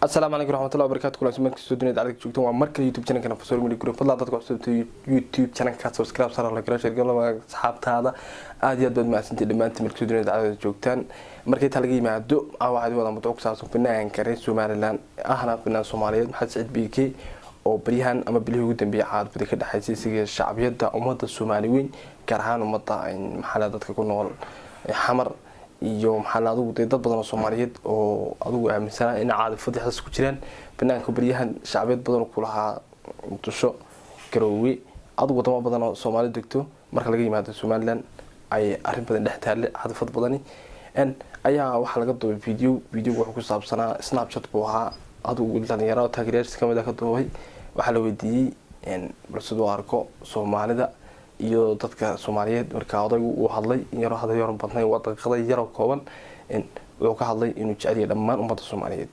السلام عليكم ورحمة الله وبركاته. كل اسمك سودني عليك شوكتون ومركز يوتيوب channel كنا فصول من الجروب فضل عندك عصبة يوتيوب channel كات سبسكرايب صار الله كراش قبل ما سحبت هذا عادي يد ما سنتي لما أنت مركز سودني عليك شوكتان مركز هلاقي مع الدو أو واحد ولا متوقع ساسو فينا كريس سوماليلان أهنا فينا سوماليات محد سعيد بيكي أو بريهان أما بليه قدام بيعاد بدي كده حسيسي الشعبية ده أمضى السوماليين كرهان أمضى محلات كنا حمر يوم حلادو dad badan oo Soomaaliyeed oo adigu aaminsan in caadifada xas ku jiraan banaanka bariyahan shacabiyad badan ku lahaa tusho garoowe adigu wadamo badan oo Soomaali degto marka laga yimaado Somaliland ay arin badan dhextaale caadifad badani ayaa waxa laga duubay video wuxuu ku saabsanaa Snapchat buu ahaa adigu dhalinyaro taageerayaasha kamid ah ka duubay waxa la weydiiyay bulshadu arko Soomaalida iyo dadka Soomaaliyeed marka odaygu uu hadlay yaro hadayoon badnay wadaqaday yaro kooban wuxuu ka hadlay inuu jecel yahay dhammaan ummadda Soomaaliyeed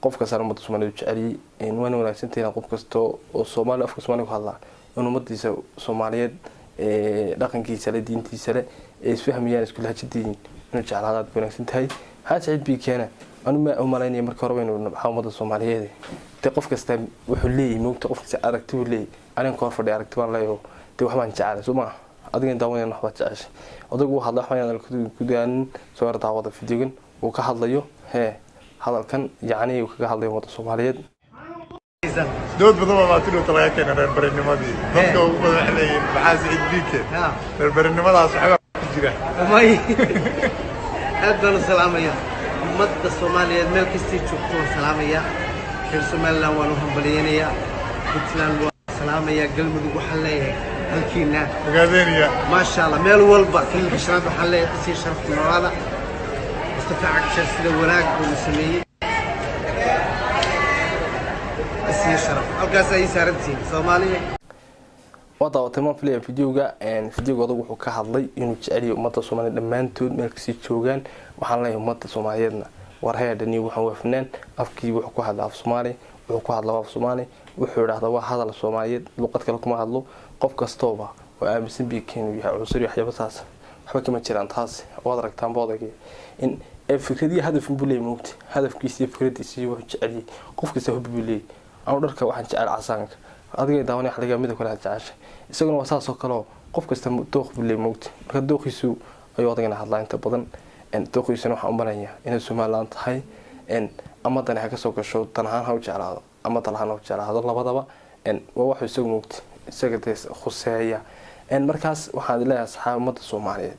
qofka saaran ummadda Soomaaliyeed jecel yahay in wana wanaagsantahay qof kasto oo Soomaali afka Soomaaliga ku hadla in ummaddiisa Soomaaliyeed dhaqankiisa la diintiisa la isfahmayaan isku lahajadiin inuu jecelaad wanaagsantahay ha sicid bi keena anu ma umaleynay marka hore inuu nabaxo ummadda Soomaaliyeed qof kasta wuxuu leeyahay moogta qofka aragti uu leeyahay aniga kor fadhi aragti waan leeyahay دي وحنا نجعله سوما أدينا داوين نحو تعيش أديكوا هذا حنا كديان صور تعوض في ديجن وكهذا يو هذا كان يعني وكهذا يوم الصوماليين دود بضمة ما تلو ترى كنا البرنامج دي ضمنوا إحنا بحاس إدبيك البرنامج صاحبه كجرا وماي هذا السلامية مد الصوماليين ملك استيشوكتون سلامية في الصومال وانهم بليانية بتلان سلامية قلبي وحليه هالكينا وقادينيا ما شاء الله ميل والبا كل بشرات وحليه تصير شرفت من هذا استفاعك شرف الوراق والمسلمين تصير شرف القاس اي ساردتي صوماليه وضع تمام في فيديوغا فيديوغا wuxuu ka hadlay inuu jecel yahay ummadda Soomaaliyeed dhamaantood meel kasta joogan waxaan leeyahay ummadda Soomaaliyeedna war hay'adani waxaan wafnaan afkii wuxuu ku hadlaa af Soomaali wuxuu ku hadlaa af Soomaali wuxuu yiraahdaa waa hadal Soomaaliyeed luqad kale kuma hadlo qof kastooba oo aaminsan biikeen yahay cusur waxyaabo taas waxba kama jiraan taas oo aragtaan boodagii in fikradii hadaf buu leeyahay moogta hadafkiisa fikradiisa wuxuu jecel yahay qofka soo bibilay aan dharka waxaan jecel casaanka adiga daawanay xaliga mid kale jeceshay isaguna waa saas oo kale qof kasta dooq buu leeyahay moogta marka dooqiisu ayuu adagana hadlaa inta badan dooqiisuna waxa u banayaa inay Soomaaliland tahay ama tan ha ka soo gasho tan ahaan ha u jeclaado ama talahan u jeclaado labadaba waa wax isagu moogta isaga dees khuseeya markaas waxaan leeyahay asxaab ummadda Soomaaliyeed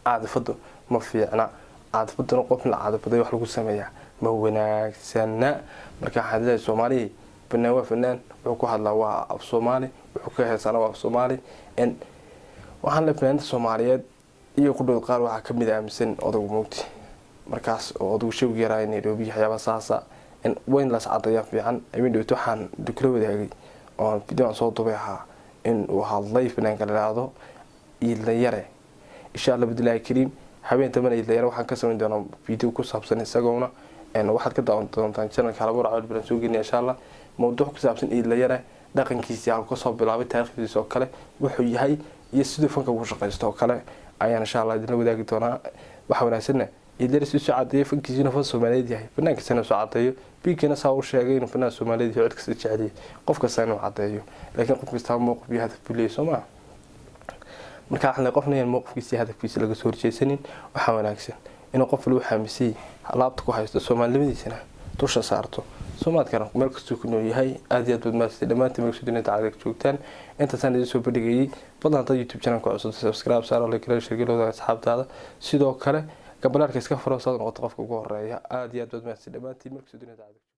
caadifadu ma fiicna caadifaduna qof la caadifaday wax lagu sameeyaa ma wanaagsana marka waxaan leeyahay Soomaaliyeed banaawa fanaan wuxuu ku hadlaa waa af Soomaali wuxuu ka heesana waa af Soomaali waxaan la fanaanta Soomaaliyeed iyo ku dhow qaar waxa kamid ah aaminsan odagu moogta markaas oo adu sheeg yaraa in Nairobi waxyaaba saasa وين لاس عطية في عن أمين دوتو حن دكتور وداعي أو فيديو صوت طبيعة إن وهالضيف بنان كلا هذا يلا إن شاء الله بدي الله كريم حبيبي تمنى يلا وحن كسر عندنا فيديو كوساب سنة سجونا إن واحد كده أنت شنو كلامه راح بنسوق إن شاء الله موضوع كوساب سنة يلا لكن كيسي على كوساب بلعب تاريخ في سوكله وحي هاي يسدف فنك وش قيس توكله أيان إن شاء الله دنا وداعي تونا وحنا سنة يدرس سعادية فنكيزين في الصومالية هاي فنانك سنة سعادية بيكنا ساوي شيئين فنان الصومالية في عدك سعادية قف كسنة عادية لكن قف مستوى موقف بهذا البوليس وما مركا إحنا قفنا الموقف كيسي هذا كيسي لقى سوري شيء سنين وحاول أكسن إنه قف له حامسي لابتك وحيست الصومال لمدي سنة توش صارته صومات كانوا ملك سكنوا هاي أديات بدماس لما أنت ملك سدني تعرف شوكتان أنت سنة يسوي بدقي بدنا نطي يوتيوب شانل كويس سبسكرايب صار ولا كذا شغله هذا أصحاب هذا سيدو كله قبل أركز كفر وصاد نقطة قفك وجوه الرأي عادي أدود ما تسلمات تيمك سدني تعرف